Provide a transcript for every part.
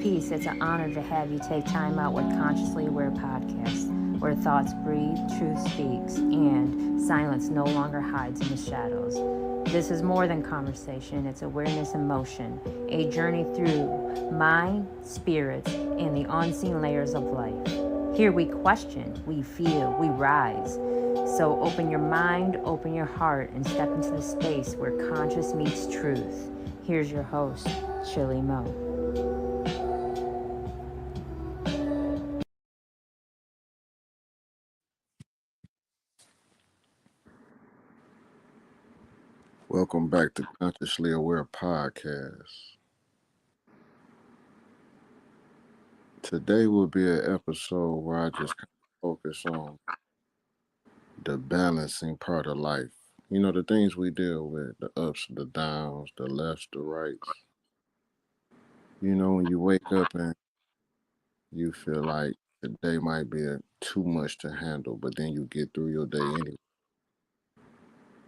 Peace. It's an honor to have you take time out with Consciously Aware Podcast, where thoughts breathe, truth speaks, and silence no longer hides in the shadows. This is more than conversation, it's awareness in motion, a journey through mind, spirit, and the unseen layers of life. Here we question, we feel, we rise. So open your mind, open your heart, and step into the space where conscious meets truth. Here's your host, ChillyMoe. Welcome back to Consciously Aware Podcast. Today will be an episode where I just kind of focus on the balancing part of life. You know, the things we deal with, the ups, the downs, the lefts, the rights. You know, when you wake up and you feel like the day might be too much to handle, but then you get through your day anyway.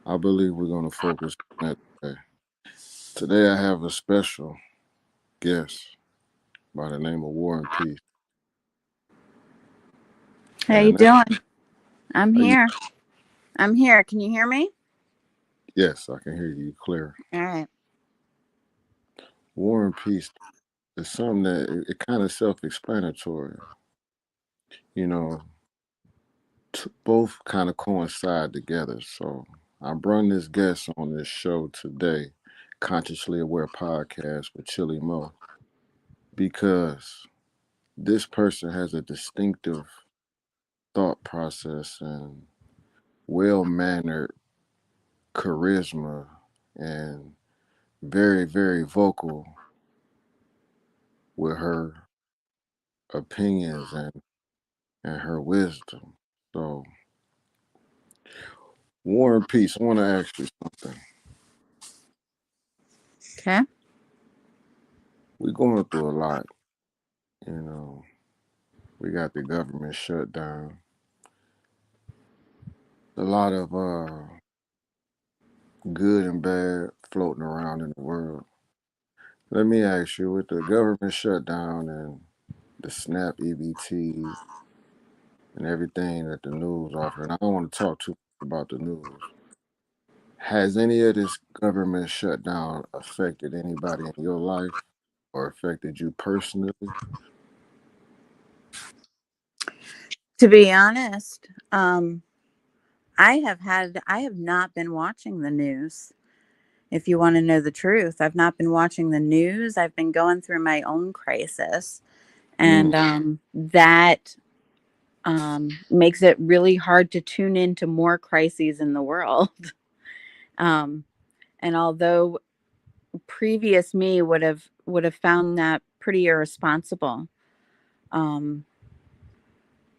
I believe we're going to focus on that today. Today I have a special guest by the name of War and Peace. How you doing? I'm here. I'm here. Can you hear me? Yes, I can hear you clear. All right. War and Peace is something that it kind of self-explanatory. You know, both kind of coincide together. So I brought this guest on this show today, Consciously Aware Podcast with ChillyMoe, because this person has a distinctive thought process and well-mannered charisma and very, very vocal with her opinions and her wisdom. So, War and Peace, I want to ask you something. Okay. We're going through a lot. You know, we got the government shut down. A lot of good and bad floating around in the world. Let me ask you, with the government shutdown and the SNAP EBT and everything that the news offered, I don't want to talk too much about the news. Has any of this government shutdown affected anybody in your life or affected you personally? To be honest, I have not been watching the news. If you want to know the truth, I've not been watching the news. I've been going through my own crisis, and that makes it really hard to tune into more crises in the world. And although previous me would have found that pretty irresponsible,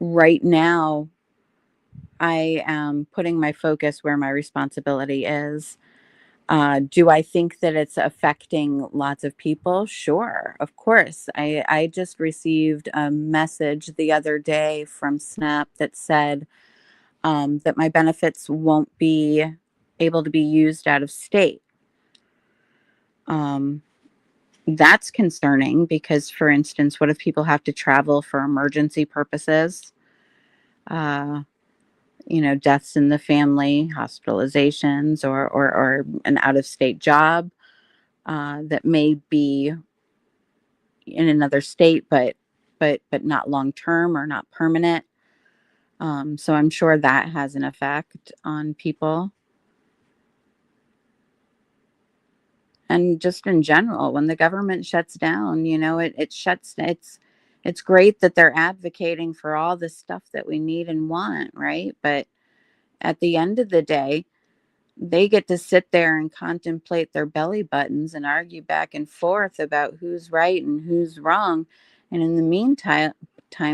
right now I am putting my focus where my responsibility is. Do I think that it's affecting lots of people? Sure, of course. I just received a message the other day from SNAP that said that my benefits won't be able to be used out of state. That's concerning because, for instance, what if people have to travel for emergency purposes? Deaths in the family, hospitalizations, or an out-of-state job that may be in another state, but not long-term or not permanent. So I'm sure that has an effect on people. And just in general, when the government shuts down, it's great that they're advocating for all the stuff that we need and want, right? But at the end of the day, they get to sit there and contemplate their belly buttons and argue back and forth about who's right and who's wrong. And in the meantime,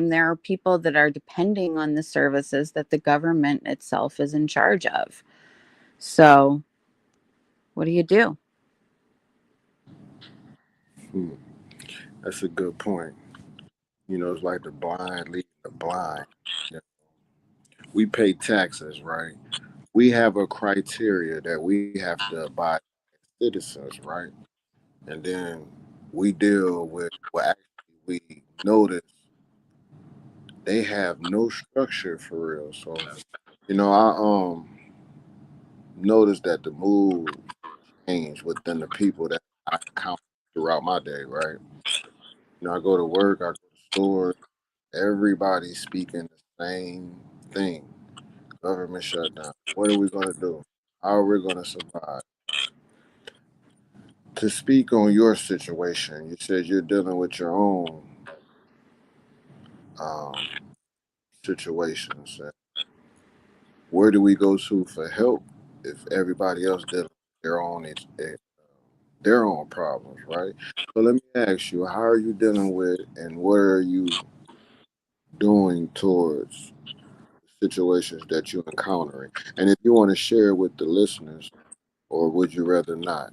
there are people that are depending on the services that the government itself is in charge of. So what do you do? That's a good point. You know, it's like the blind leading the blind. You know, we pay taxes, right? We have a criteria that we have to abide by as citizens, right? And then we deal with what actually we notice they have no structure for real. So, I noticed that the mood changed within the people that I encounter throughout my day, right? I go to work, I go to stores, everybody's speaking the same thing. Government shutdown. What are we gonna do? How are we gonna survive? To speak on your situation, you said you're dealing with your own um, situations. Where do we go to for help if everybody else dealing with their own problems, right? So let me ask you, how are you dealing with, and what are you doing towards situations that you're encountering? And if you want to share with the listeners, or would you rather not?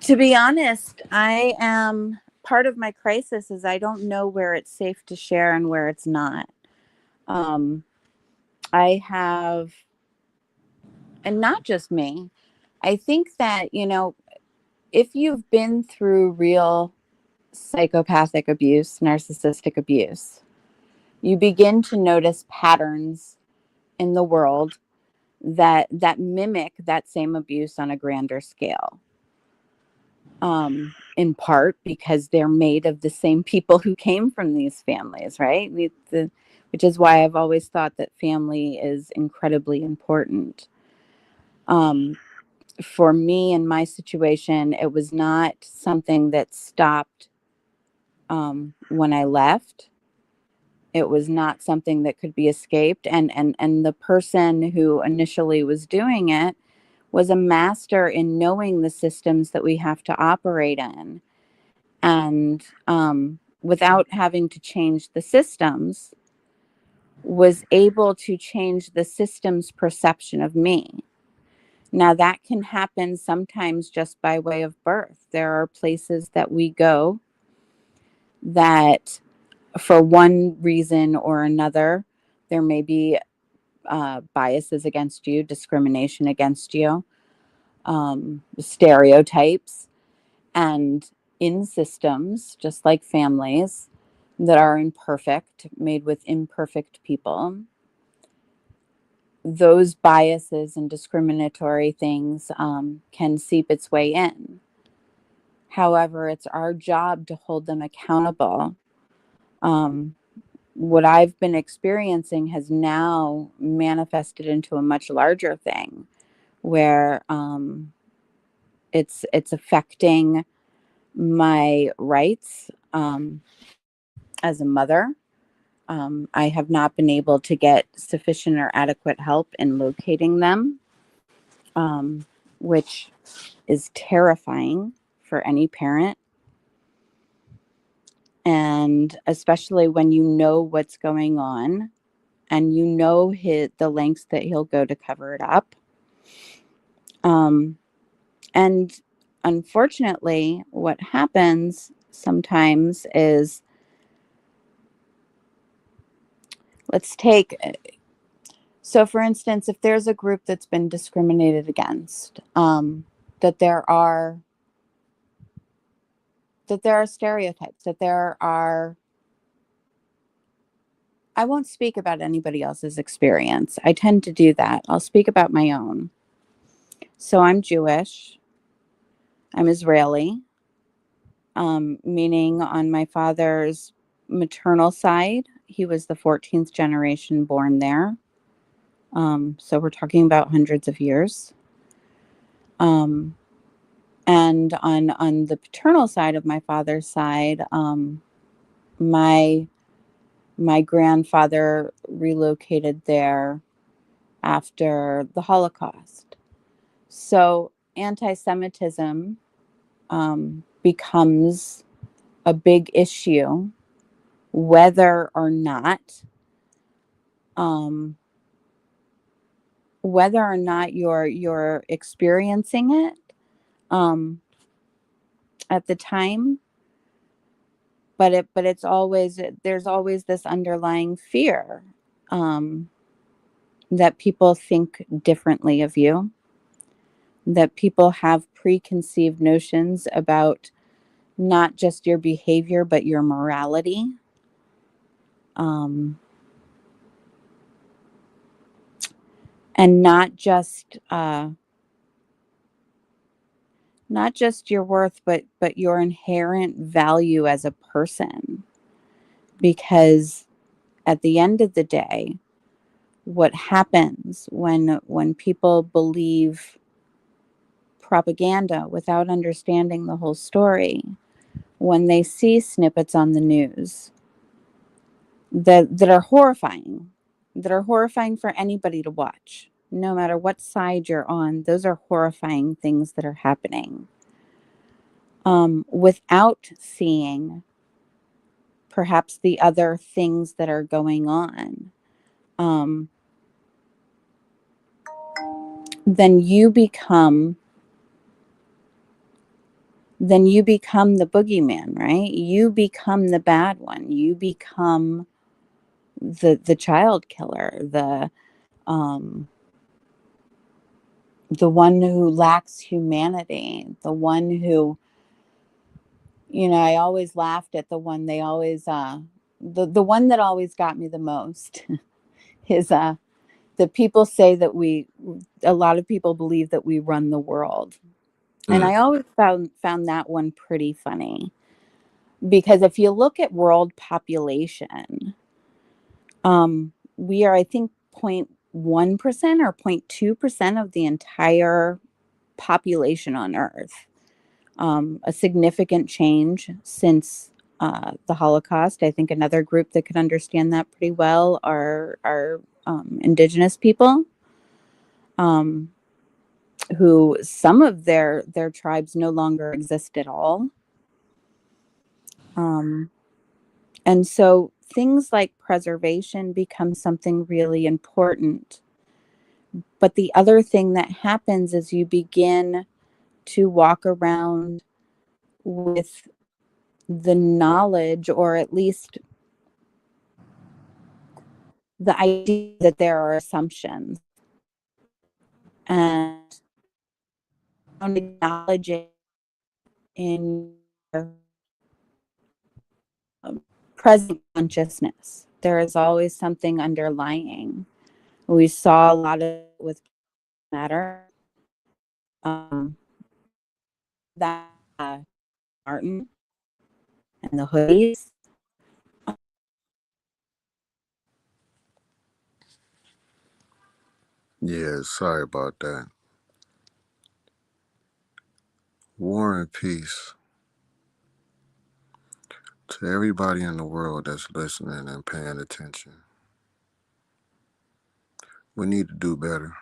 To be honest, I am part of my crisis is I don't know where it's safe to share and where it's not. Um, I have, and not just me, I think that, if you've been through real psychopathic abuse, narcissistic abuse, you begin to notice patterns in the world that mimic that same abuse on a grander scale. In part because they're made of the same people who came from these families, right? Which is why I've always thought that family is incredibly important. For me, in my situation, it was not something that stopped when I left. It was not something that could be escaped. And the person who initially was doing it was a master in knowing the systems that we have to operate in. And without having to change the systems, was able to change the system's perception of me. Now, that can happen sometimes just by way of birth. There are places that we go that, for one reason or another, there may be biases against you, discrimination against you, stereotypes, and in systems, just like families that are imperfect, made with imperfect people, those biases and discriminatory things can seep its way in. However, it's our job to hold them accountable. What I've been experiencing has now manifested into a much larger thing where it's affecting my rights as a mother. I have not been able to get sufficient or adequate help in locating them, which is terrifying for any parent. And especially when you know what's going on and you know the lengths that he'll go to cover it up. And unfortunately, what happens sometimes is, so for instance, if there's a group that's been discriminated against, that there are stereotypes, I won't speak about anybody else's experience. I tend to do that. I'll speak about my own. So I'm Jewish. I'm Israeli, meaning on my father's maternal side, he was the 14th generation born there. So we're talking about hundreds of years. And on the paternal side of my father's side, my grandfather relocated there after the Holocaust. So anti-Semitism becomes a big issue, whether or not you're experiencing it at the time, but there's always this underlying fear that people think differently of you, that people have preconceived notions about not just your behavior, but your morality. And not just your worth, but your inherent value as a person. Because at the end of the day, what happens when people believe propaganda without understanding the whole story, when they see snippets on the news that are horrifying, for anybody to watch, no matter what side you're on, those are horrifying things that are happening. Without seeing perhaps the other things that are going on, then you become the boogeyman, right? You become the bad one. You become the child killer, the one who lacks humanity, the one who, I always laughed at the one they always the one that always got me the most is the people say that a lot of people believe that we run the world. And I always found that one pretty funny, because if you look at world population, we are, I think, 0.1% or 0.2% of the entire population on Earth. A significant change since the Holocaust. I think another group that could understand that pretty well are indigenous people, who some of their tribes no longer exist at all. And so things like preservation become something really important. But the other thing that happens is you begin to walk around with the knowledge, or at least the idea, that there are assumptions, and don't acknowledge it in your present consciousness. There is always something underlying. We saw a lot of it with matter. That Martin and the hoodies. Yeah, sorry about that. War and peace to everybody in the world that's listening and paying attention. We need to do better.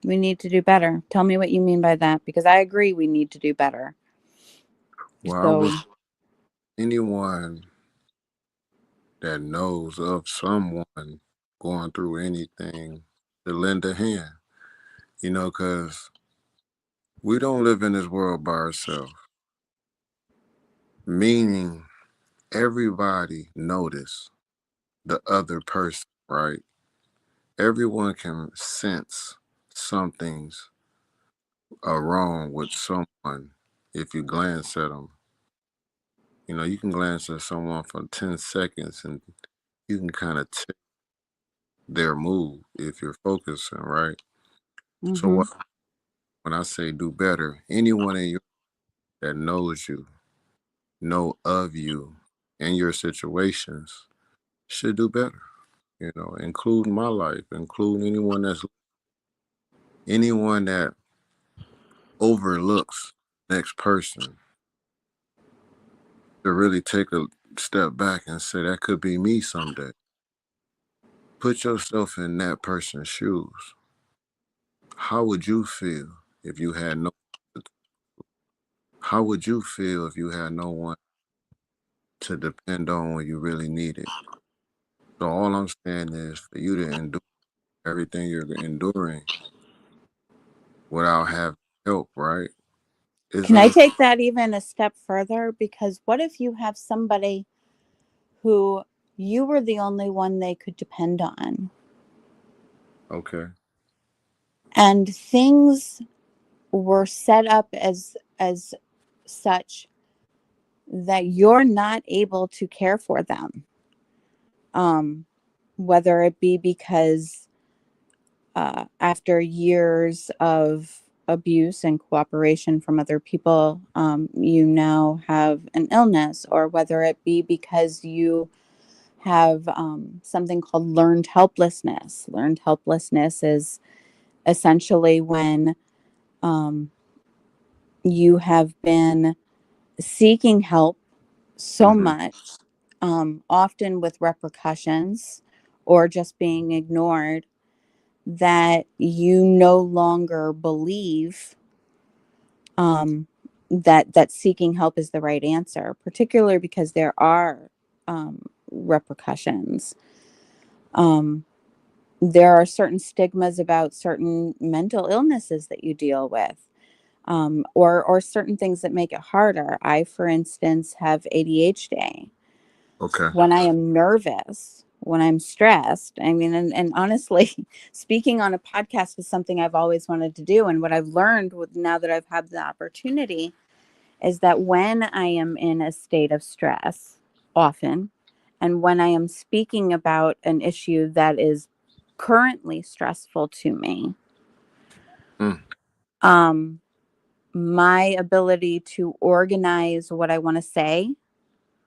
We need to do better. Tell me what you mean by that, because I agree we need to do better. Well, I So, would, anyone that knows of someone going through anything to lend a hand, because we don't live in this world by ourselves. Meaning, everybody notice the other person, right? Everyone can sense something's wrong with someone if you glance at them. You can glance at someone for 10 seconds and you can kind of tell their mood if you're focusing, right? So when I say do better, anyone in your that knows you, know of you and your situations should do better. Including my life, including anyone that overlooks next person, to really take a step back and say that could be me someday. Put yourself in that person's shoes. How would you feel if you had no? How would you feel if you had no one to depend on when you really need it? So all I'm saying is for you to endure everything you're enduring without having help, right? Is can I take that even a step further? Because what if you have somebody who you were the only one they could depend on? okay. And things were set up as such that you're not able to care for them. Whether it be because after years of abuse and cooperation from other people, you now have an illness, or whether it be because you have something called learned helplessness. Learned helplessness is essentially when you have been seeking help so Mm-hmm. much, often with repercussions or just being ignored, that you no longer believe that seeking help is the right answer, particularly because there are repercussions. Um, there are certain stigmas about certain mental illnesses that you deal with, or certain things that make it harder. I, for instance, have ADHD. Okay. When I am nervous, when I'm stressed, I mean, and honestly, speaking on a podcast is something I've always wanted to do. And what I've learned now that I've had the opportunity is that when I am in a state of stress, often, and when I am speaking about an issue that is currently stressful to me, Mm. um, my ability to organize what I want to say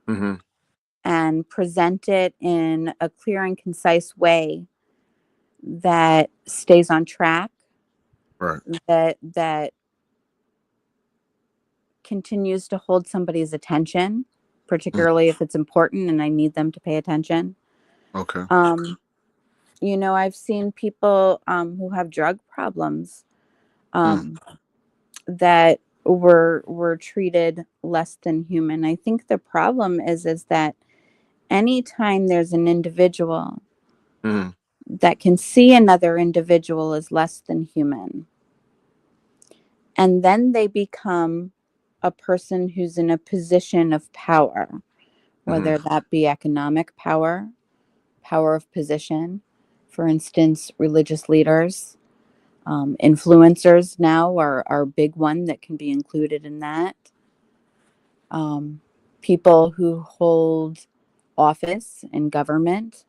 Mm-hmm. and present it in a clear and concise way that stays on track, Right. that continues to hold somebody's attention, Mm. particularly if it's important and I need them to pay attention. Okay. Um, I've seen people who have drug problems Mm. um, that were treated less than human. I think the problem is that anytime there's an individual Mm. that can see another individual as less than human, and then they become a person who's in a position of power, Mm-hmm. whether that be economic power, power of position, for instance, religious leaders, influencers now are a big one that can be included in that. People who hold office in government,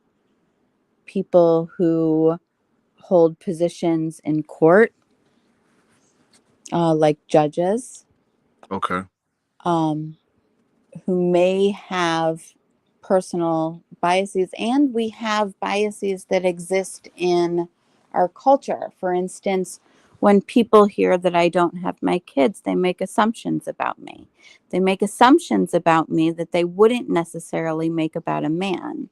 people who hold positions in court, like judges, Okay. um, who may have personal biases. And we have biases that exist in our culture. For instance, when people hear that I don't have my kids, they make assumptions about me. They make assumptions about me that they wouldn't necessarily make about a man.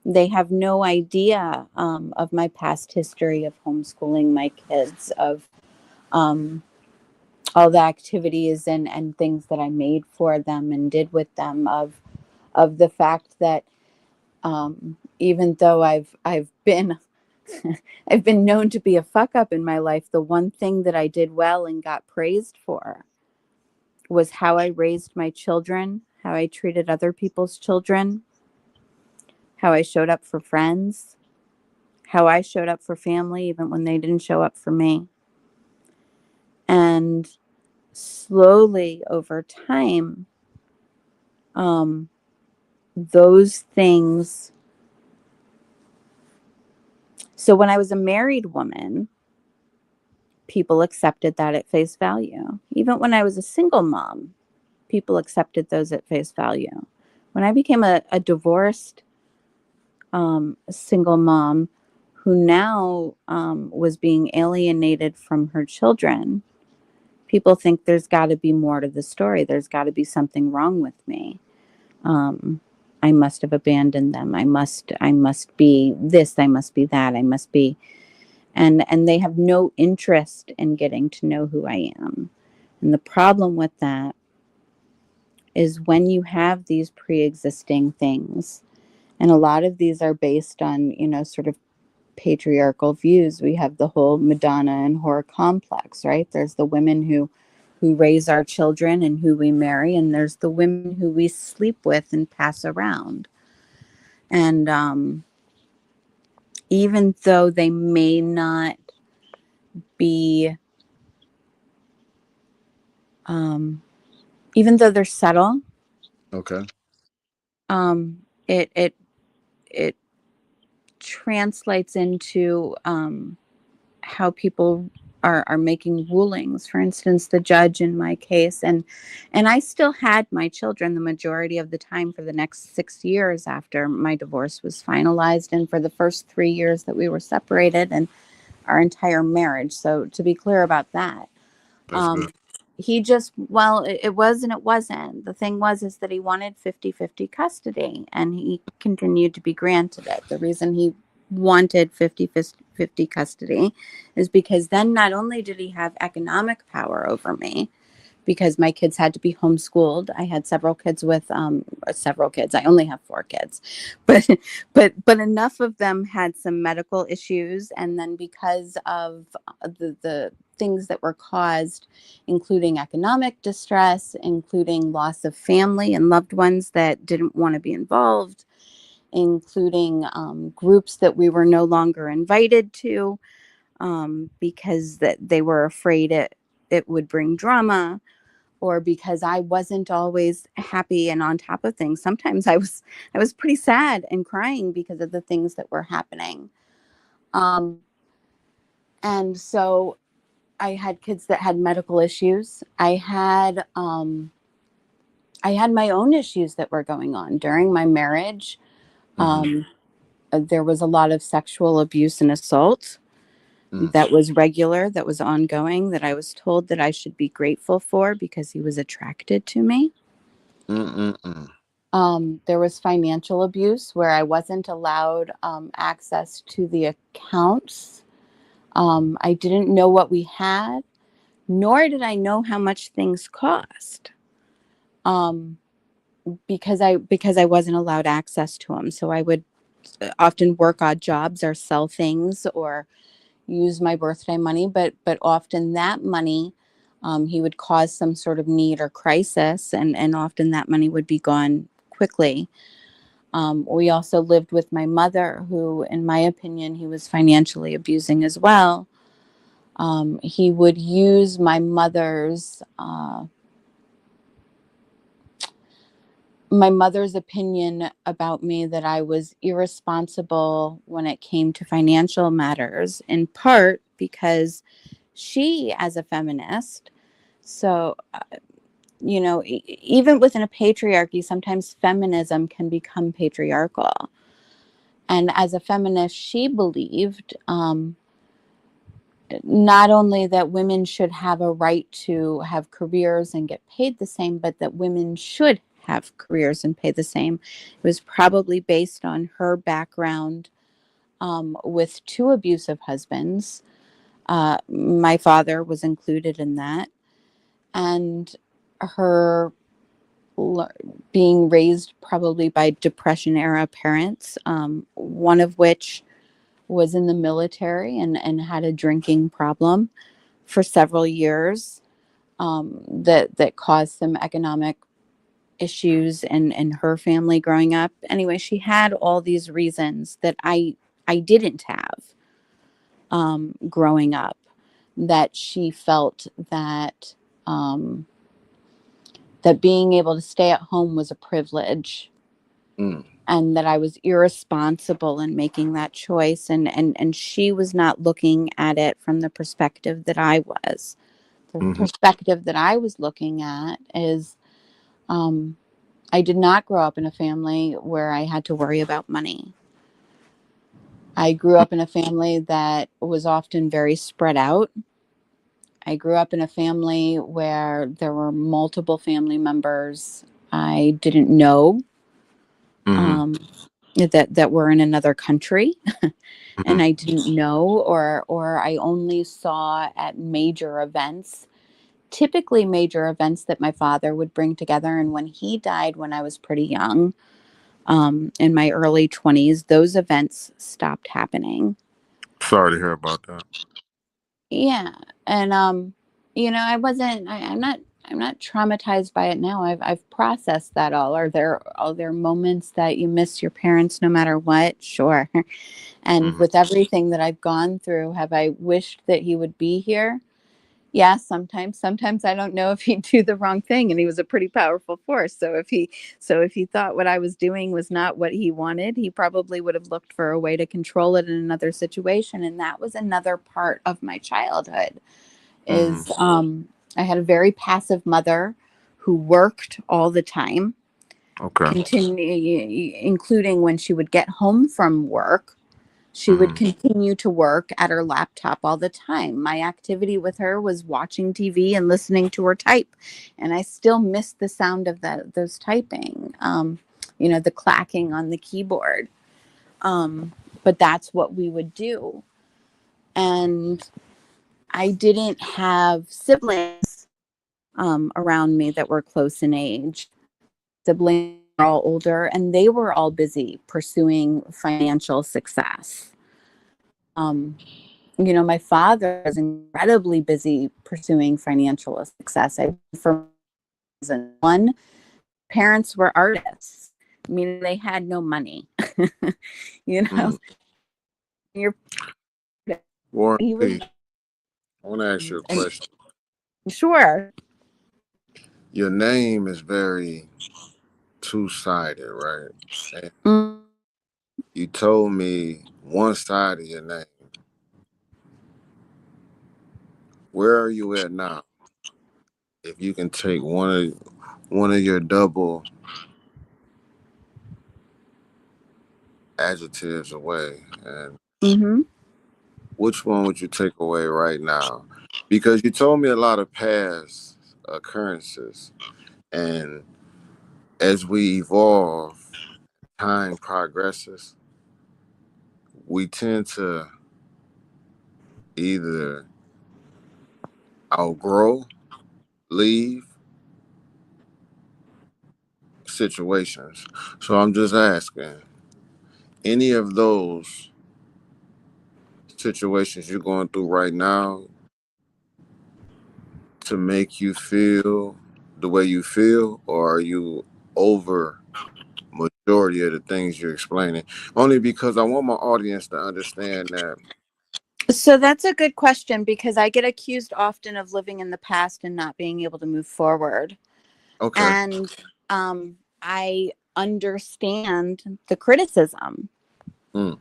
They have no idea of my past history of homeschooling my kids, of um, all the activities and things that I made for them and did with them, of the fact that even though I've been I've been known to be a fuck up in my life, the one thing that I did well and got praised for was how I raised my children, how I treated other people's children, how I showed up for friends, how I showed up for family even when they didn't show up for me. And slowly over time, those things. So when I was a married woman, people accepted that at face value. Even when I was a single mom, people accepted those at face value. When I became a divorced single mom who now was being alienated from her children, people think there's got to be more to the story. There's got to be something wrong with me. I must have abandoned them. I must be this. I must be that. I must be, and they have no interest in getting to know who I am. And the problem with that is when you have these pre-existing things, and a lot of these are based on, sort of patriarchal views. We have the whole Madonna and whore complex, right? There's the women who raise our children and who we marry, and there's the women who we sleep with and pass around. And even though they may not be, even though they're subtle, Okay. it it translates into how people are making rulings. For instance, the judge in my case, and I still had my children the majority of the time for the next 6 years after my divorce was finalized, and for the first 3 years that we were separated, and our entire marriage. So to be clear about that, That's good. he just, well, it was and it wasn't. The thing was is that he wanted 50-50 custody, and he continued to be granted it. The reason he wanted 50-50 custody is because then not only did he have economic power over me, because my kids had to be homeschooled. I had several kids with several kids. I only have 4 kids, but enough of them had some medical issues, and then because of the things that were caused, including economic distress, including loss of family and loved ones that didn't want to be involved, including groups that we were no longer invited to because that they were afraid it would bring drama, or because I wasn't always happy and on top of things. Sometimes I was pretty sad and crying because of the things that were happening. And so I had kids that had medical issues. I had my own issues that were going on during my marriage. There was a lot of sexual abuse and assault that was regular, that was ongoing, that I was told that I should be grateful for because he was attracted to me. There was financial abuse where I wasn't allowed access to the accounts. I didn't know what we had, nor did I know how much things cost, because I wasn't allowed access to them. So I would often work odd jobs or sell things or use my birthday money, but often that money, he would cause some sort of need or crisis, and often that money would be gone quickly. We also lived with my mother, who, in my opinion, he was financially abusing as well. He would use my mother's opinion about me, that I was irresponsible when it came to financial matters, in part because she, as a feminist, so even within a patriarchy, sometimes feminism can become patriarchal. And as a feminist, she believed not only that women should have a right to have careers and get paid the same, but that women should have careers and pay the same. It was probably based on her background with 2 abusive husbands. My father was included in that. And her being raised probably by Depression era parents, one of which was in the military and had a drinking problem for several years, that caused some economic issues in her family growing up. Anyway, she had all these reasons that I didn't have growing up, that she felt that that being able to stay at home was a privilege, and that I was irresponsible in making that choice. And she was not looking at it from the perspective that I was. The perspective that I was looking at is, I did not grow up in a family where I had to worry about money. I grew up in a family that was often very spread out. I grew up in a family where there were multiple family members I didn't know, that were in another country, and I didn't know, or I only saw at major events, typically major events that my father would bring together. And when he died, when I was pretty young, in my early 20s, those events stopped happening. Sorry to hear about that. Yeah. And, I'm I'm not traumatized by it now. I've processed that all. Are there moments that you miss your parents no matter what? Sure. And Mm-hmm. with everything that I've gone through, have I wished that he would be here? Yeah, sometimes I don't know if he'd do the wrong thing, and he was a pretty powerful force. So if he thought what I was doing was not what he wanted, he probably would have looked for a way to control it in another situation. And that was another part of my childhood Mm-hmm. is I had a very passive mother who worked all the time, Okay. including when she would get home from work. She would Mm-hmm. continue to work at her laptop all the time. My activity with her was watching TV and listening to her type. And I still miss the sound of those typing, the clacking on the keyboard. But that's what we would do. And I didn't have siblings around me that were close in age. Siblings were all older, and they were all busy pursuing financial success. My father was incredibly busy pursuing financial success. For one, parents were artists, meaning they had no money. you know, Mm. Your Warren he was P, I want to ask you a and question. sure. Your name is very two-sided, right? And Mm. you told me one side of your name. Where are you at now? If you can take one of your double adjectives away, and Mm-hmm. which one would you take away right now? Because you told me a lot of past occurrences, and as we evolve, time progresses, we tend to either outgrow, leave situations. So I'm just asking, any of those situations you're going through right now to make you feel the way you feel, or are you over majority of the things you're explaining? Only because I want my audience to understand that. So that's a good question because I get accused often of living in the past and not being able to move forward. Okay. And I understand the criticism. Mm,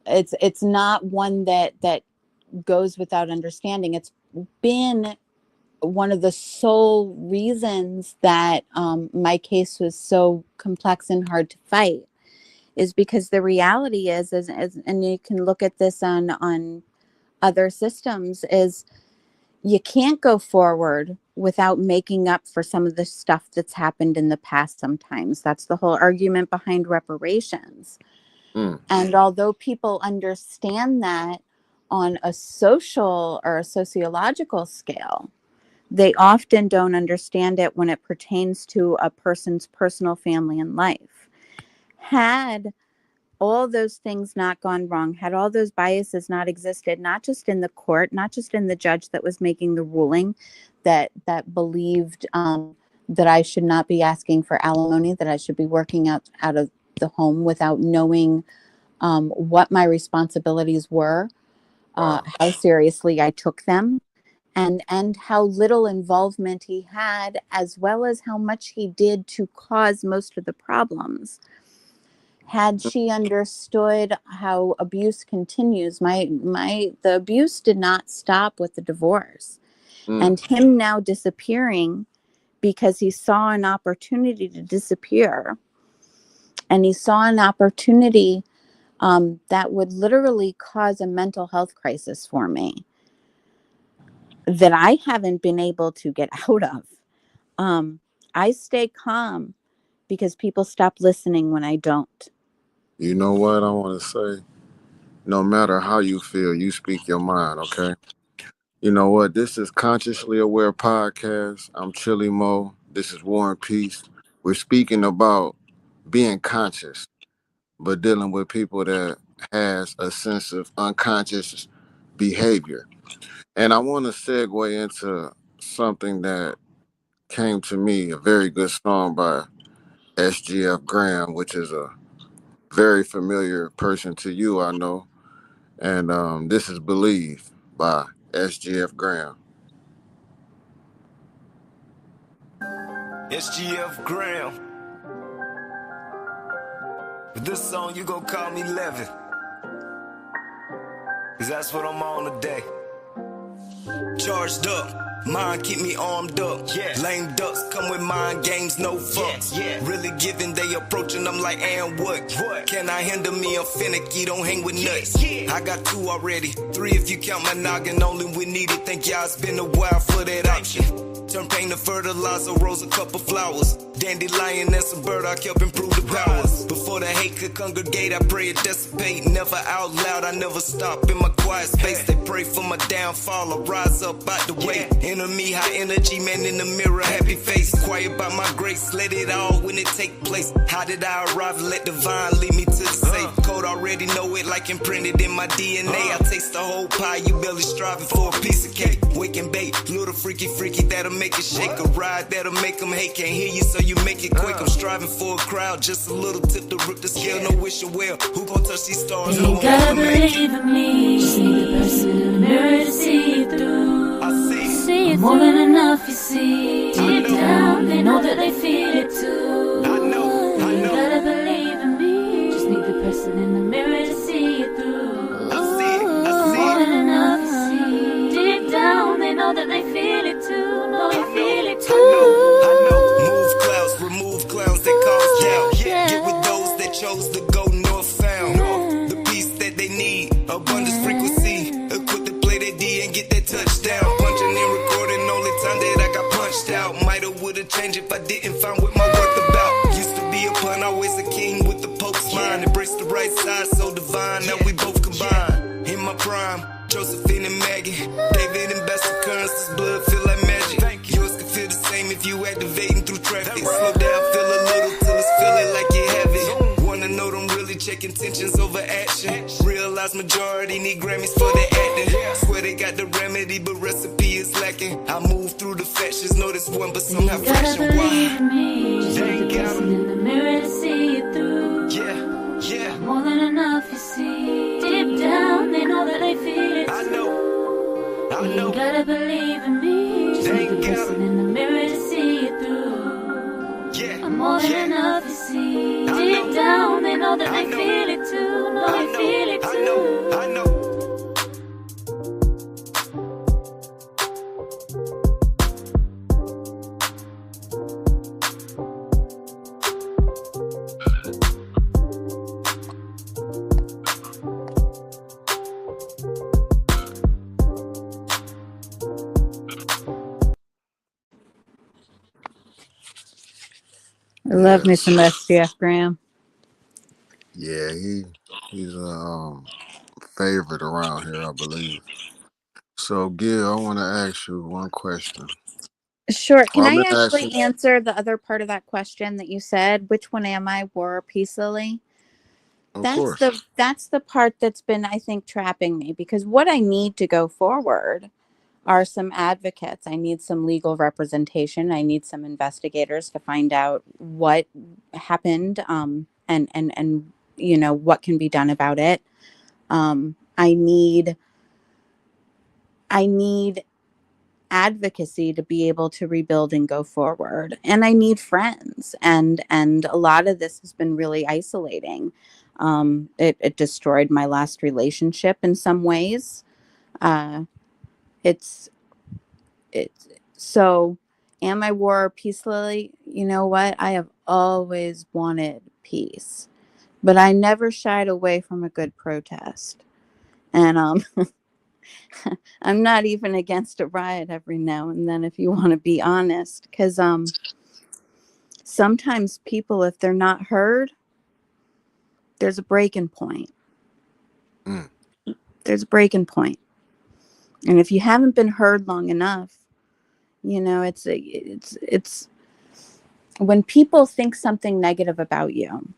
It's not one that goes without understanding. It's been one of the sole reasons that my case was so complex and hard to fight is because the reality is and you can look at this on other systems is you can't go forward without making up for some of the stuff that's happened in the past. Sometimes that's the whole argument behind reparations. mm, And although people understand that on a social or a sociological scale, they often don't understand it when it pertains to a person's personal family and life. Had all those things not gone wrong, had all those biases not existed, not just in the court, not just in the judge that was making the ruling that believed that I should not be asking for alimony, that I should be working out of the home without knowing what my responsibilities were, wow. how seriously I took them, and how little involvement he had, as well as how much he did to cause most of the problems. Had she understood how abuse continues, the abuse did not stop with the divorce, Mm, and him now disappearing because he saw an opportunity to disappear, and he saw an opportunity that would literally cause a mental health crisis for me that I haven't been able to get out of. Um, I stay calm because people stop listening when I don't. you know what I want to say? No matter how you feel, you speak your mind, okay? You know what? This is Consciously Aware Podcast. I'm ChillyMoe. This is War and Peace. We're speaking about being conscious, but dealing with people that has a sense of unconscious behavior. And I want to segue into something that came to me, a very good song by SGF Graham, which is a very familiar person to you, I know. And this is Believe by SGF Graham. SGF Graham. With this song, you gon' call me Levin. Cause that's what I'm on today. Charged up. Mind keep me armed up. Yeah. Lame ducks come with mind games, no fucks. Yeah. Really giving, they approaching, I'm like, and what? Can I handle me? I'm finicky, don't hang with nuts. Yeah. I got 2 already, 3 if you count my noggin. Only we need it, think y'all it's been a while for that option. Turn pain to fertilizer, rose a couple flowers. Dandelion and some burdock help improve the powers. Before the hate could congregate, I pray it dissipate. Never out loud, I never stop in my quiet space. They pray for my downfall, I rise up out the way. Enemy, high energy, man in the mirror, happy face. Quiet by my grace, let it all when it take place. How did I arrive and let divine lead me to the safe? Code already know it like imprinted in my DNA. I taste the whole pie, you barely striving for a piece of cake. Wake and bake, little freaky, that'll make it shake. A ride that'll make them hate, can't hear you so you make it quick. I'm striving for a crowd, just a little tip to rip the scale. No wishing well, who gon' touch these stars? They ain't gotta believe in me, just need the person in the mirror to see it through. I see it more than enough, you see. Deep down, they know that they feel it too. I know. They ain't gotta believe in me, just need the person in the mirror to see it through. I see More than enough, you see. Deep down, they know that they feel it too. No, you feel it too. I know. Move clouds, remove clowns that cause doubt. Get with those that chose to go northbound. The peace that they need, abundance frequency. Equip to play that D and get that touchdown. Punching and recording, only time that I got punched out. Mighta would've changed if I didn't find what my worth about. Used to be a pun, always a king with the Pope's mind. Embrace the right side, so divine, now we both combine. In my prime, Josephine and Maggie, David and best occurrences, blood feel like magic. Yours could feel the same if you activating through traffic. Slow down, feel a little till it's feeling like you have it. Wanna know them really check intentions over action. Realize majority need Grammys for their acting. Swear they got the remedy, but recipe is lacking. I move through the factions, know this one, but somehow You gotta fraction. believe Why? in me, just They need the got person in the mirror to see it through. Yeah. More than enough, you see. Deep down, they know that they feel it. I know. You gotta believe in me, just They need the got person in the mirror to see it through. Yeah. More than enough, you see. I Deep know. down, they know that I they know. feel it too. No, they feel it too. I know. I love me some SGF Graham. Yeah, he's a favorite around here, I believe. So, Gil, I want to ask you one question. Sure. Can Well, I've I been actually asking, answer the other part of that question that you said? Which one am I, war or peacefully? of That's course. the part that's been, I think, trapping me, because what I need to go forward are some advocates. I need some legal representation. I need some investigators to find out what happened, and you know what can be done about it. I need advocacy to be able to rebuild and go forward, and I need friends. And a lot of this has been really isolating. It destroyed my last relationship in some ways. It's so, am I war or peacefully? You know what? I have always wanted peace, but I never shied away from a good protest. And I'm not even against a riot every now and then, if you want to be honest, because sometimes people, if they're not heard, there's a breaking point. Mm. There's a breaking point. And if you haven't been heard long enough, you know, it's when people think something negative about you.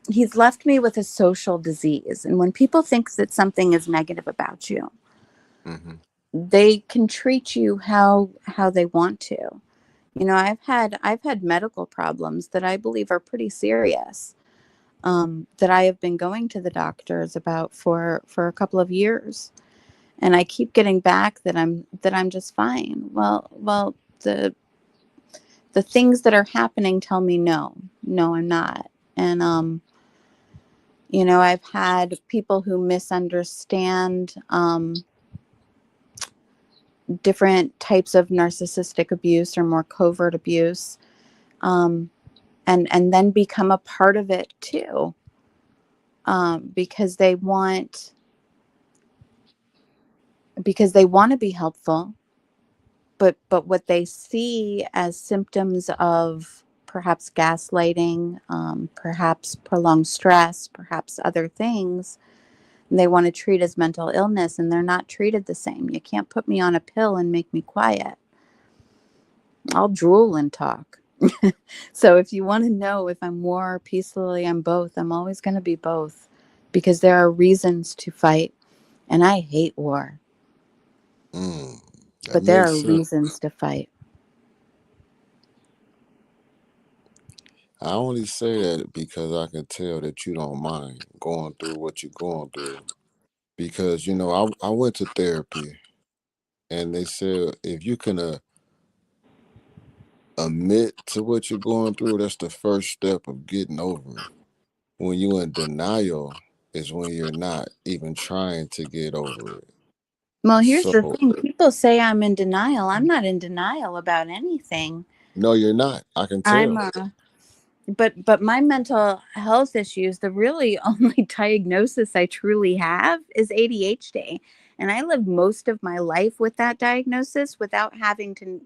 He's left me with a social disease. And when people think that something is negative about you, Mm-hmm. they can treat you how they want to. You know, I've had medical problems that I believe are pretty serious, that I have been going to the doctors about for a couple of years, and I keep getting back that I'm just fine. Well, the things that are happening tell me no, I'm not. And you know, I've had people who misunderstand different types of narcissistic abuse or more covert abuse, and then become a part of it too, because they want to be helpful, but what they see as symptoms of perhaps gaslighting, perhaps prolonged stress, perhaps other things, they want to treat as mental illness, and they're not treated the same. You can't put me on a pill and make me quiet. I'll drool and talk. So if you want to know if I'm war or peacefully, I'm both. I'm always going to be both, because there are reasons to fight, and I hate war, That but there makes are sense. reasons to fight. I only say that because I can tell that you don't mind going through what you're going through. Because, you know, I went to therapy, and they said if you can admit to what you're going through, that's the first step of getting over it. When you're in denial is when you're not even trying to get over it. Well, here's the So, thing. People say I'm in denial. I'm not in denial about anything. no, you're not. I can I'm tell. but my mental health issues, the really only diagnosis I truly have is ADHD. And I lived most of my life with that diagnosis without having to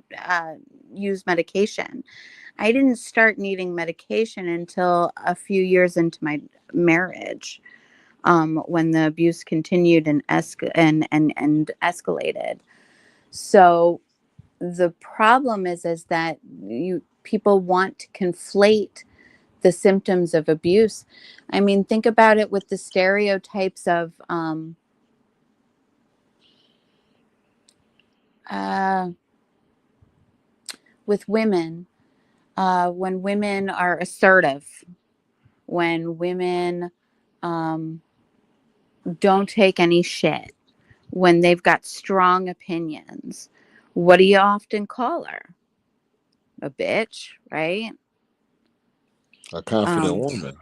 use medication. I didn't start needing medication until a few years into my marriage, when the abuse continued and escalated. So the problem is that people want to conflate the symptoms of abuse. I mean, think about it with the stereotypes of with women, when women are assertive, when women don't take any shit, when they've got strong opinions. What do you often call her? A bitch, right? A confident Um, woman.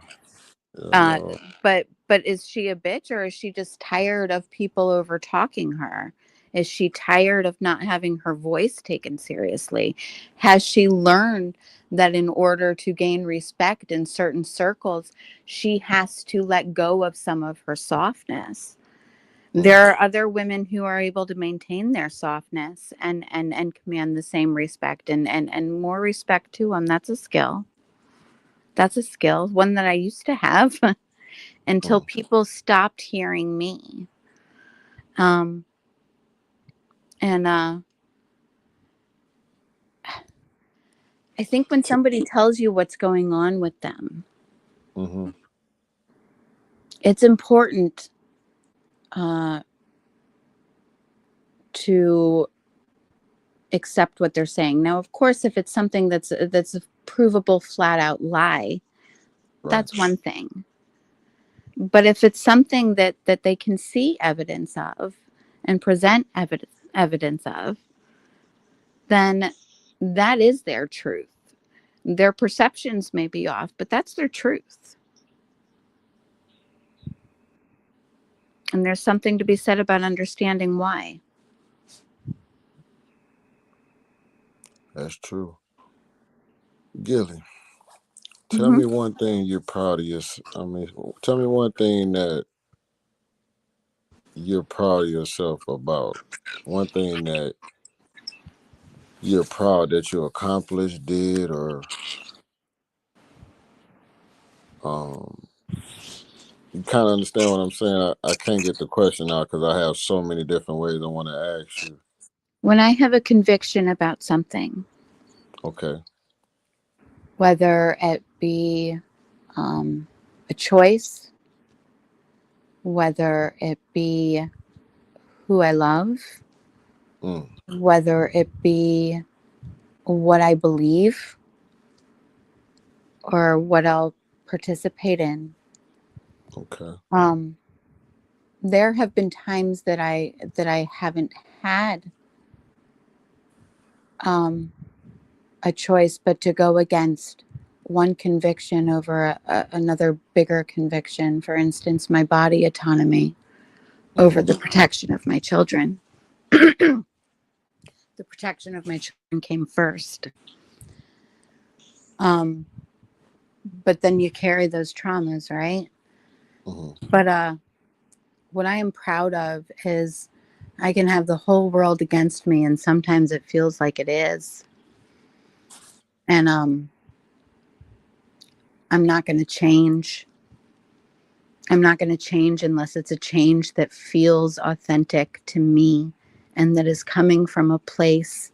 You uh, know, but is she a bitch, or is she just tired of people over talking her? Is she tired of not having her voice taken seriously? Has she learned that in order to gain respect in certain circles, she has to let go of some of her softness? mm, There are other women who are able to maintain their softness and command the same respect and more respect to them. That's a skill. That's a skill, one that I used to have until mm. people stopped hearing me. Um, and I think when somebody tells you what's going on with them, Mm-hmm. it's important uh, to accept what they're saying. Now, of course, if it's something that's a provable, flat out lie, Right. that's one thing. But if it's something that they can see evidence of and present evidence of, then that is their truth. Their perceptions may be off, but that's their truth. And there's something to be said about understanding why. That's true. Gilly, tell Hmm. me one thing you're proud of I mean, tell me one thing that you're proud of yourself about. One thing that you're proud that you accomplished, did, or um, you kind of understand what I'm saying. I can't get the question out because I have so many different ways I want to ask you. When I have a conviction about something, Okay. whether it be a choice, whether it be who I love, Mm. whether it be what I believe or what I'll participate in. Okay. There have been times that I haven't had a choice but to go against one conviction over another bigger conviction. For instance, my body autonomy over the protection of my children. The protection of my children came first. But then you carry those traumas, right? But what I am proud of is I can have the whole world against me, and sometimes it feels like it is. And I'm not going to change. I'm not going to change unless it's a change that feels authentic to me and that is coming from a place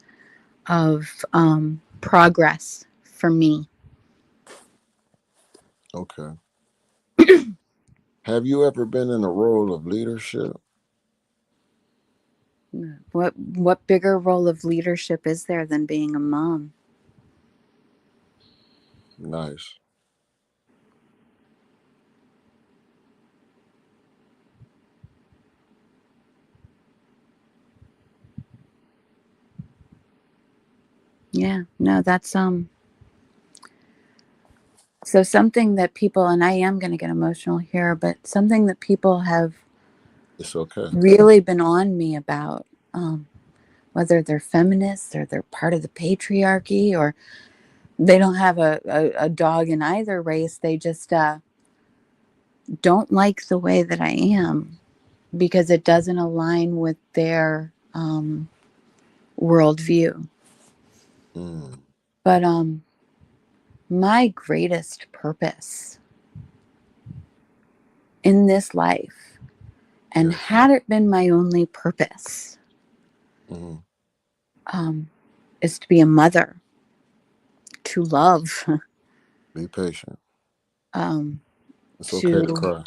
of progress for me. Okay. Have you ever been in a role of leadership? What bigger role of leadership is there than being a mom? Nice. Yeah, no, that's so something that people, and I am going to get emotional here, but something that people have It's okay. really been on me about, whether they're feminists or they're part of the patriarchy or they don't have a dog in either race. They just don't like the way that I am because it doesn't align with their worldview. But my greatest purpose in this life, and had it been my only purpose, is to be a mother, to love, Be patient. It's okay to to cry.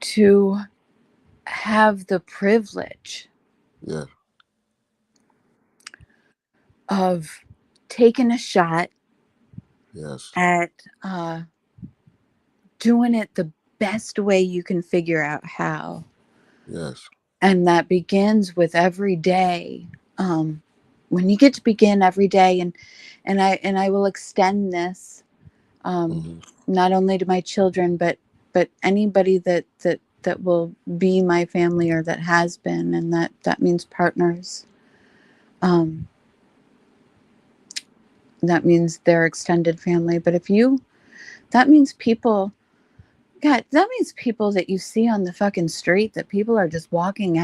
to have the privilege Yeah. of taking a shot Yes. at doing it the best way you can figure out how. Yes. And that begins with every day. When you get to begin every day, and I will extend this not only to my children, but anybody that will be my family or that has been, and that means partners. That means their extended family. But that means people. God, that means people that you see on the fucking street that people are just walking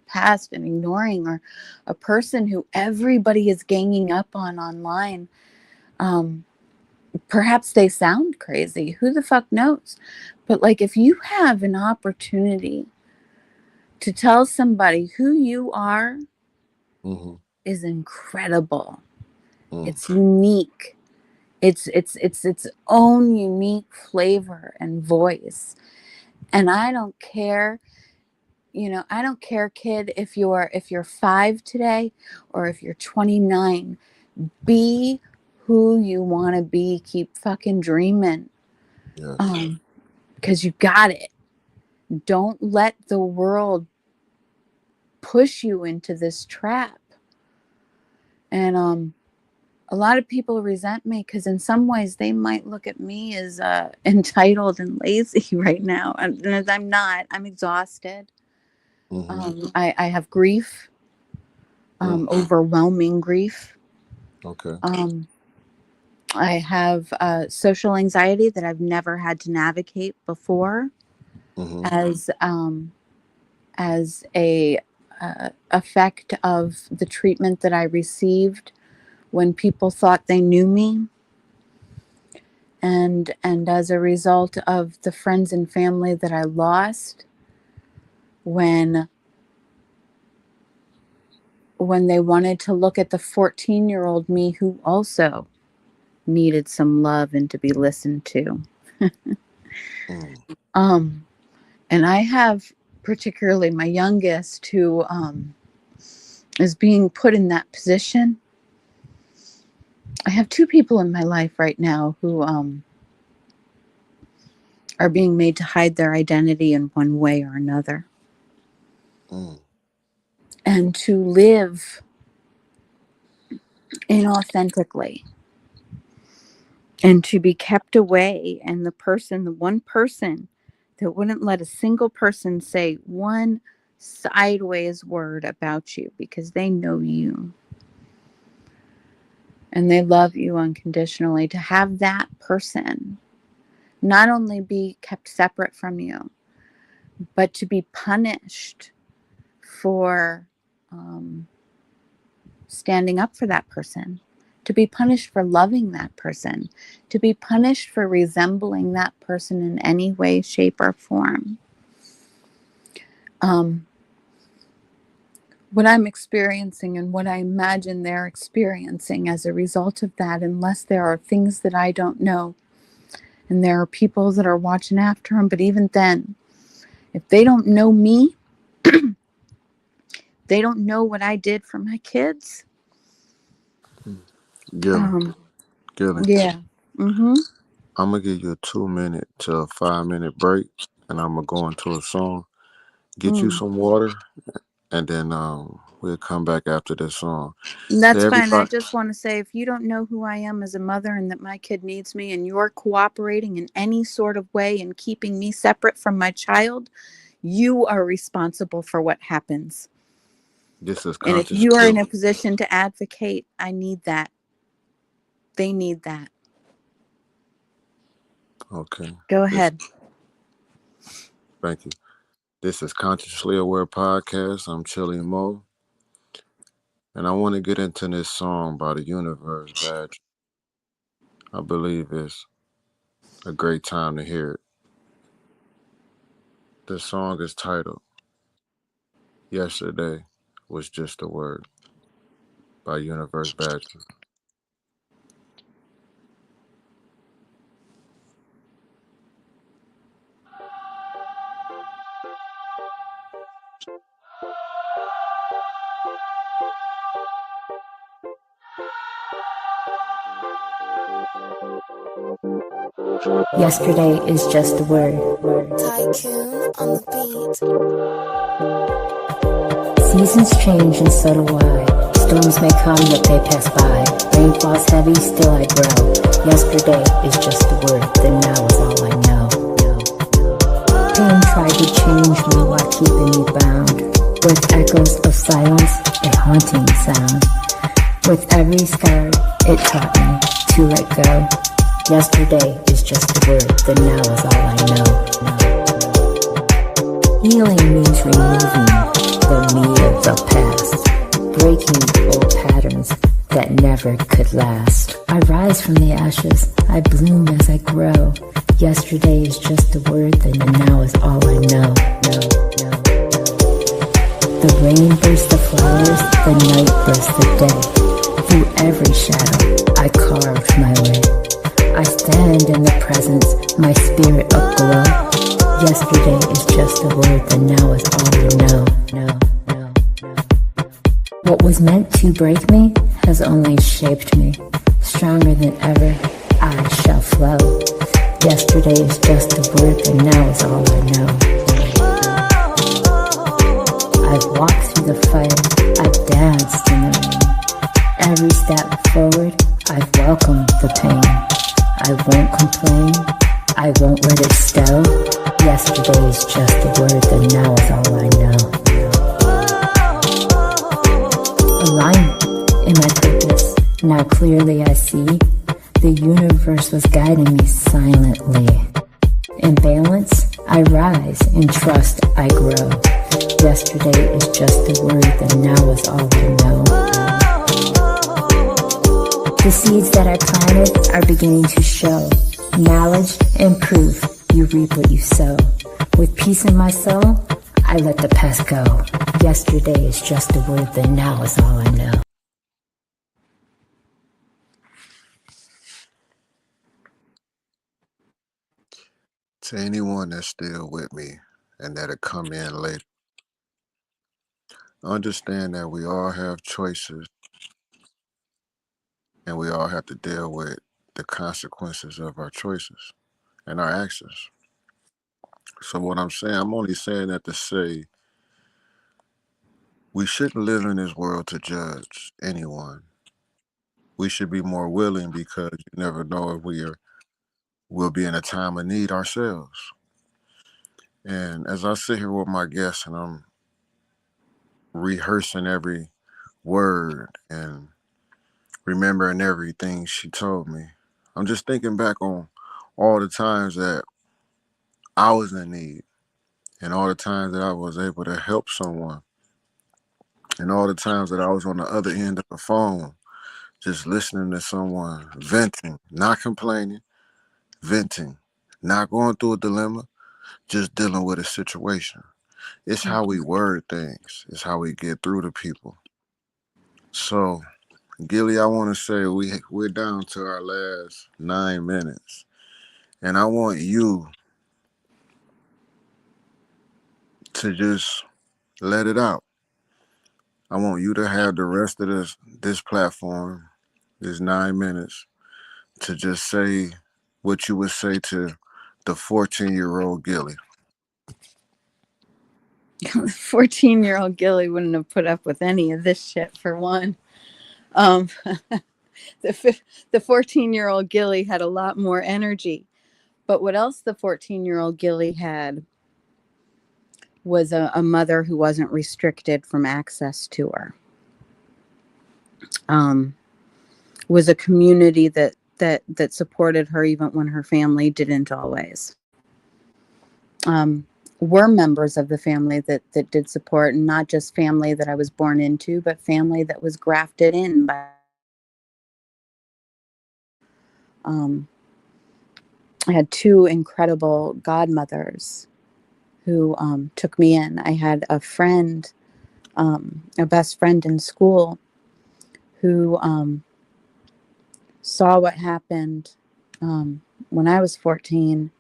past and ignoring, or a person who everybody is ganging up on online. Perhaps they sound crazy. Who the fuck knows? But like, if you have an opportunity to tell somebody who you are is incredible. It's unique. It's its own unique flavor and voice. And I don't care, I don't care, kid, if you're 5 today or if you're 29. Be who you want to be. Keep fucking dreaming. Yes. Because you got it. Don't let the world push you into this trap. And a lot of people resent me because in some ways they might look at me as entitled and lazy right now. And I'm not. I'm exhausted. I have grief, overwhelming grief. Okay. I have social anxiety that I've never had to navigate before, as a effect of the treatment that I received when people thought they knew me, and as a result of the friends and family that I lost when they wanted to look at the 14-year-old me who also needed some love and to be listened to. And I have particularly my youngest, who is being put in that position. I have two people in my life right now who are being made to hide their identity in one way or another. And to live inauthentically and to be kept away. And the one person that wouldn't let a single person say one sideways word about you because they know you and they love you unconditionally, to have that person not only be kept separate from you, but to be punished for standing up for that person, to be punished for loving that person, to be punished for resembling that person in any way, shape, or form. What I'm experiencing and what I imagine they're experiencing as a result of that, unless there are things that I don't know, and there are people that are watching after them, but even then, if they don't know me, they don't know what I did for my kids. Gilly. Yeah. Mm-hmm. I'm gonna give you a 2-minute to a 5-minute break, and I'm gonna go into a song, get you some water, and then we'll come back after this song. That's Hey, fine. I everybody, just want to say, if you don't know who I am as a mother and that my kid needs me, and you're cooperating in any sort of way and keeping me separate from my child, you are responsible for what happens. this is And if conscious. you are in a position to advocate, I need that. They need that. Okay. Go ahead. Thank you. This is Consciously Aware Podcast. I'm ChillyMoe, and I want to get into this song by the Universe Badge. I believe it's a great time to hear it. The song is titled Yesterday Was Just a Word by Universe Badge. Yesterday is just a word. Tycoon on the beat. Seasons change and so do I. Storms may come, yet they pass by. Rain falls heavy, still I grow. Yesterday is just a word, then now is all I know. Pain tried to change me while keeping me bound. With echoes of silence, a haunting sound. With every scar, it taught me to let go. Yesterday is just a word, then now is all I know. Healing means removing the me of the past, breaking old patterns that never could last. I rise from the ashes, I bloom as I grow. Yesterday is just a word, then now is all I know. The rain bursts the flowers, the night bursts the day. Through every shadow, I carved my way. I stand in the presence, my spirit aglow. Yesterday is just a word, then now is all I know. What was meant to break me has only shaped me. Stronger than ever, I shall flow. Yesterday is just a word, then now is all I know. I've walked through the fire, I've danced in the rain. Every step forward, I've welcomed the pain. I won't complain, I won't let it stow. Yesterday is just a word, then now is all I know. Alignment in my purpose, now clearly I see. The universe was guiding me silently. In balance, I rise, in trust I grow. Yesterday is just a word, then now is all I know. The seeds that I planted are beginning to show. Knowledge and proof, you reap what you sow. With peace in my soul, I let the past go. Yesterday is just a word, then now is all I know. To anyone that's still with me and that'll come in later. Understand that we all have choices and we all have to deal with the consequences of our choices and our actions. So what I'm saying, I'm only saying that to say we shouldn't live in this world to judge anyone. We should be more willing because you never know if we'll be in a time of need ourselves. And as I sit here with my guests and I'm rehearsing every word and remembering everything she told me, I'm just thinking back on all the times that I was in need and all the times that I was able to help someone and all the times that I was on the other end of the phone just listening to someone venting, not complaining, venting, not going through a dilemma, just dealing with a situation. It's how we word things. It's how we get through to people. So, Gilly, I want to say we're down to our last 9 minutes, and I want you to just let it out. I want you to have the rest of this platform, this 9 minutes, to just say what you would say to the 14-year-old Gilly. 14-year-old Gilly wouldn't have put up with any of this shit, for one. Um, the 14-year-old Gilly had a lot more energy. But what else the 14-year-old Gilly had was a mother who wasn't restricted from access to her. Was a community that supported her even when her family didn't always. Were members of the family that did support, and not just family that I was born into, but family that was grafted in by. I had two incredible godmothers who took me in. I had a friend, a best friend in school, who saw what happened when I was 14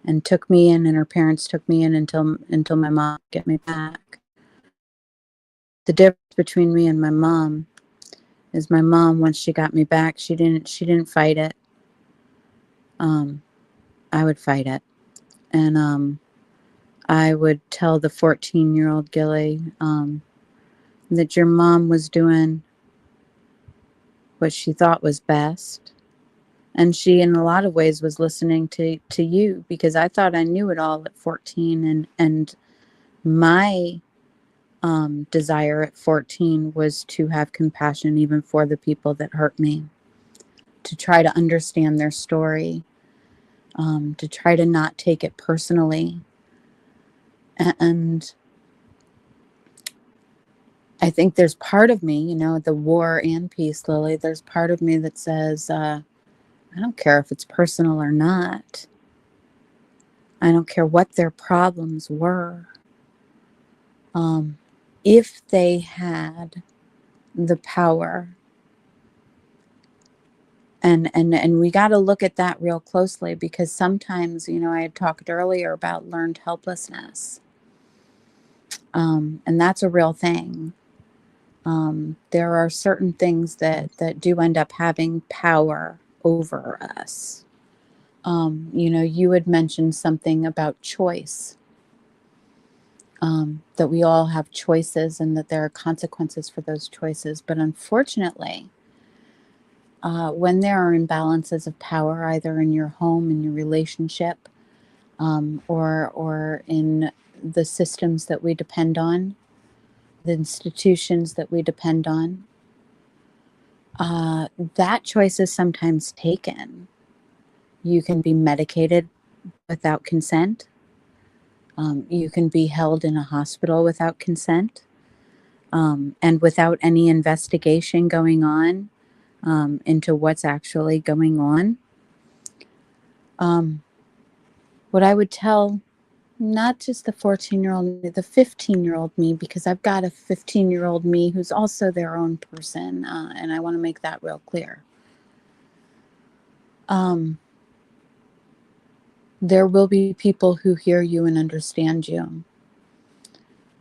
and took me in, and her parents took me in until my mom could get me back. The difference between me and my mom is my mom, once she got me back, she didn't fight it. I would fight it. And I would tell the 14-year-old Gilly that your mom was doing what she thought was best. And she, in a lot of ways, was listening to you, because I thought I knew it all at 14. And my desire at 14 was to have compassion even for the people that hurt me, to try to understand their story, to try to not take it personally. And I think there's part of me, the war and peace, Lily, there's part of me that says, I don't care if it's personal or not. I don't care what their problems were. If they had the power, and we got to look at that real closely, because sometimes, I had talked earlier about learned helplessness. And that's a real thing. There are certain things that do end up having power over us. You had mentioned something about choice, that we all have choices and that there are consequences for those choices. But unfortunately, when there are imbalances of power, either in your home, in your relationship, or in the systems that we depend on, the institutions that we depend on, that choice is sometimes taken. You can be medicated without consent. You can be held in a hospital without consent, and without any investigation going on into what's actually going on. What I would tell not just the 14-year-old, the 15-year-old me, because I've got a 15-year-old me who's also their own person, and I want to make that real clear. There will be people who hear you and understand you.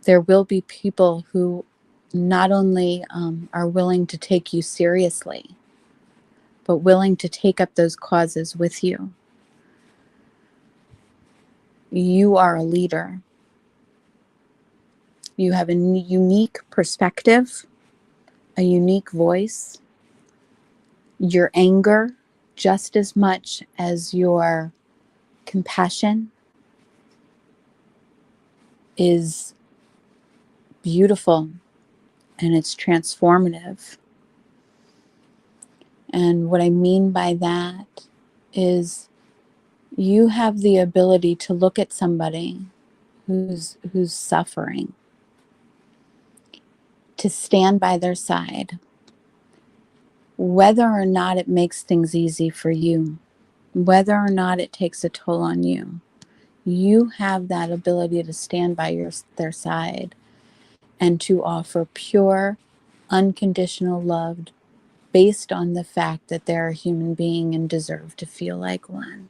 There will be people who not only are willing to take you seriously, but willing to take up those causes with you. You are a leader. You have a unique perspective, a unique voice. Your anger, just as much as your compassion, is beautiful and it's transformative. And what I mean by that is you have the ability to look at somebody who's suffering, to stand by their side, whether or not it makes things easy for you, whether or not it takes a toll on you. You have that ability to stand by their side and to offer pure, unconditional love based on the fact that they're a human being and deserve to feel like one.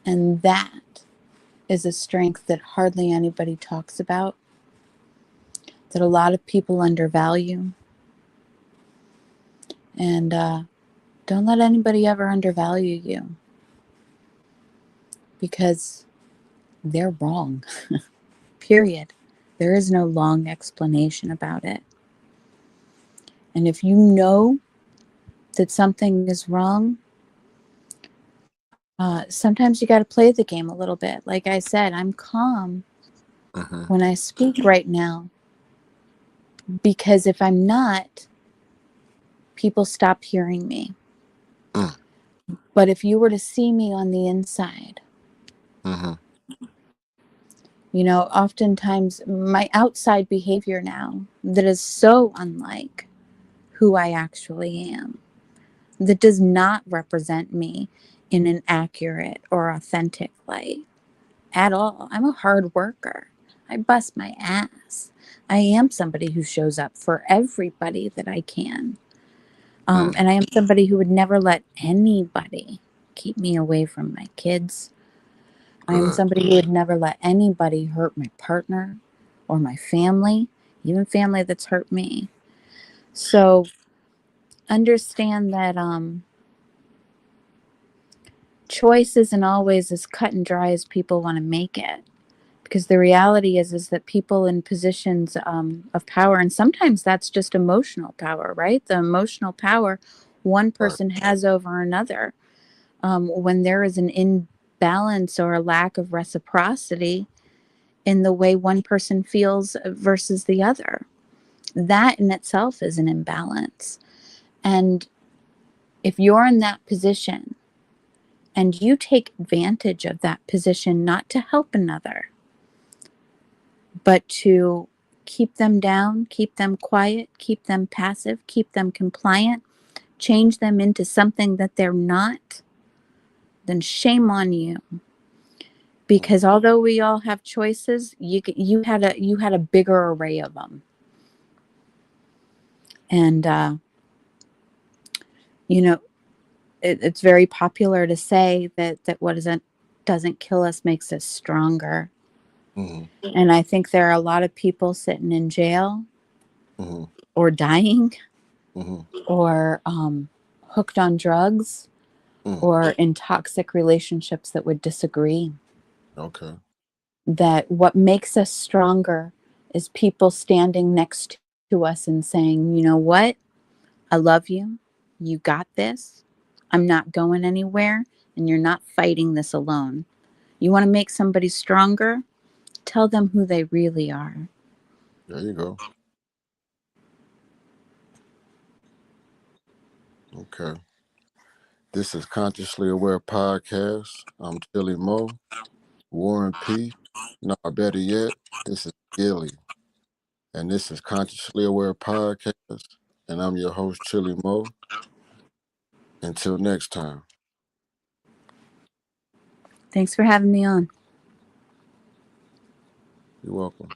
And that is a strength that hardly anybody talks about, that a lot of people undervalue. And don't let anybody ever undervalue you, because they're wrong. Period. There is no long explanation about it. And if you know that something is wrong, sometimes you got to play the game a little bit. Like I said, I'm calm when I speak right now, because if I'm not, people stop hearing me. But if you were to see me on the inside, you know, oftentimes my outside behavior now that is so unlike who I actually am, that does not represent me in an accurate or authentic light at all. I'm a hard worker. I bust my ass. I am somebody who shows up for everybody that I can. And I am somebody who would never let anybody keep me away from my kids. I am somebody who would never let anybody hurt my partner or my family, even family that's hurt me. So understand that choice isn't always as cut and dry as people want to make it. Because the reality is that people in positions of power, and sometimes that's just emotional power, right? The emotional power one person has over another. When there is an imbalance or a lack of reciprocity in the way one person feels versus the other, that in itself is an imbalance. And if you're in that position and you take advantage of that position, not to help another, but to keep them down, keep them quiet, keep them passive, keep them compliant, change them into something that they're not, then shame on you. Because although we all have choices, you had a bigger array of them. And you know, it's very popular to say that what doesn't kill us makes us stronger. And I think there are a lot of people sitting in jail or dying or hooked on drugs or in toxic relationships that would disagree. Okay. That what makes us stronger is people standing next to us and saying, you know what? I love you. You got this. I'm not going anywhere, and you're not fighting this alone. You want to make somebody stronger? Tell them who they really are. There you go. Okay. This is Consciously Aware Podcast. I'm ChillyMoe, Warren P. No, better yet, this is Gilly. And this is Consciously Aware Podcast. And I'm your host, ChillyMoe. Until next time. Thanks for having me on. You're welcome.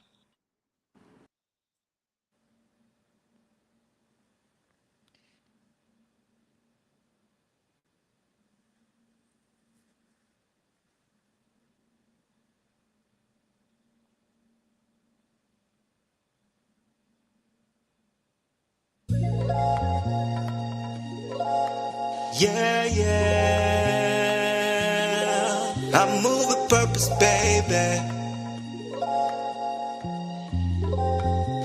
Yeah, yeah. I move with purpose, baby.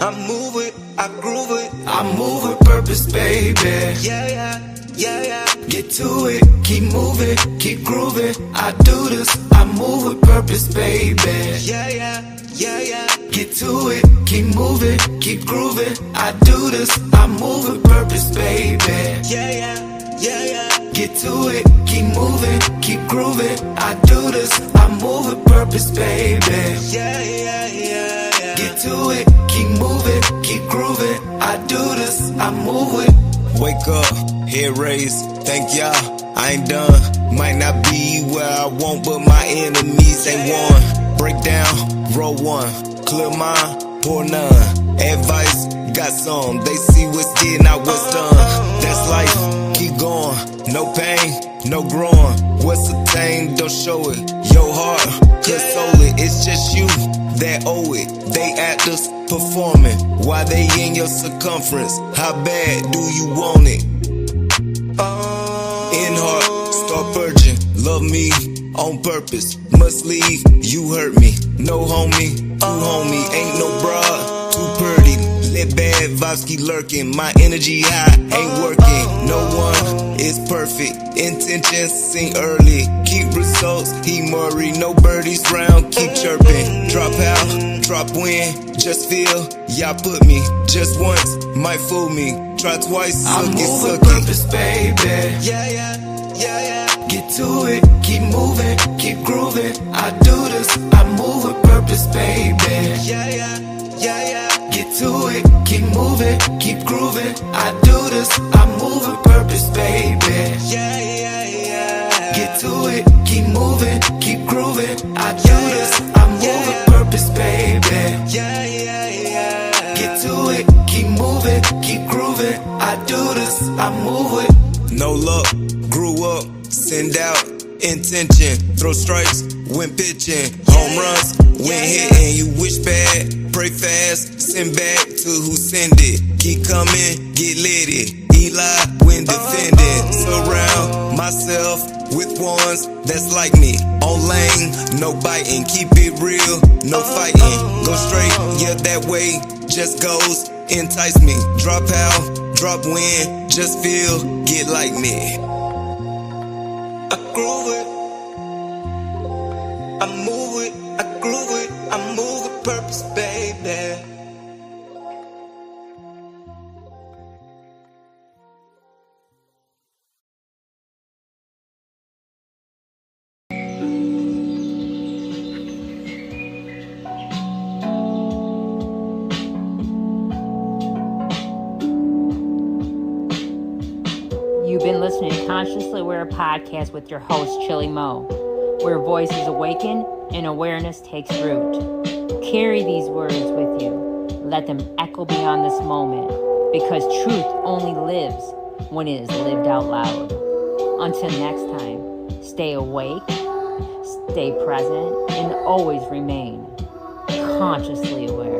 I move it, I groove it. I move with purpose, baby. Yeah, yeah, yeah, yeah. Get to it, keep moving, keep grooving. I do this, I move with purpose, baby. Yeah, yeah, yeah, yeah. Get to it, keep moving, keep grooving. I do this, I move with purpose, baby. Yeah, yeah, yeah, yeah. Get to it, keep moving, keep grooving. I do this, I move with purpose, baby. Yeah, yeah, yeah, yeah. Get to it, keep moving, keep grooving. I do this, I move with. Wake up, head raised, thank y'all, I ain't done. Might not be where I want, but my enemies ain't won. Break down, roll one, clear mind, pour none. Advice, got some, they see what's did, not what's done. That's life, keep going, no pain, no growing. What's attained, don't show it. Your heart, console it, it's just you that owe it. They actors performing while they in your circumference. How bad do you want it? In heart, start purging. Love me on purpose. Must leave, you hurt me. No homie, you homie. Ain't no broad, too pretty. Let bad vibes keep lurking. My energy high, ain't working. No one is perfect. Intentions sing early. Keep results, he Murray. No birdies round, keep chirping. Drop out, drop win, just feel. Y'all put me just once, might fool me. Try twice, suck it, suck it. Purpose, baby. Yeah, yeah, yeah, yeah. Get to it, keep moving, keep grooving. I do this, I move with purpose, baby. Yeah, yeah, yeah, yeah. Get to it, keep moving, keep grooving. I do this, I move with purpose, baby. Yeah, yeah, yeah. Get to it, keep moving, keep grooving. I do this, I move with purpose, baby. Yeah, yeah, yeah. Get to it, keep moving, keep grooving. I do this, I move with. No luck, grew up, send out intention. Throw strikes when pitching, home runs when hitting. You wish bad, pray fast, send back to who send it. Keep coming, get litty. Eli when defending. Surround myself with ones that's like me. On lane, no biting. Keep it real, no fighting. Go straight, yeah, that way just goes. Entice me. Drop out, drop win, just feel, get like me. I groove it, I move it, I groove it, I move with purpose, baby. You've been listening to Consciously Aware Podcast with your host, ChillyMoe, where voices awaken and awareness takes root. Carry these words with you. Let them echo beyond this moment, because truth only lives when it is lived out loud. Until next time, stay awake, stay present, and always remain consciously aware.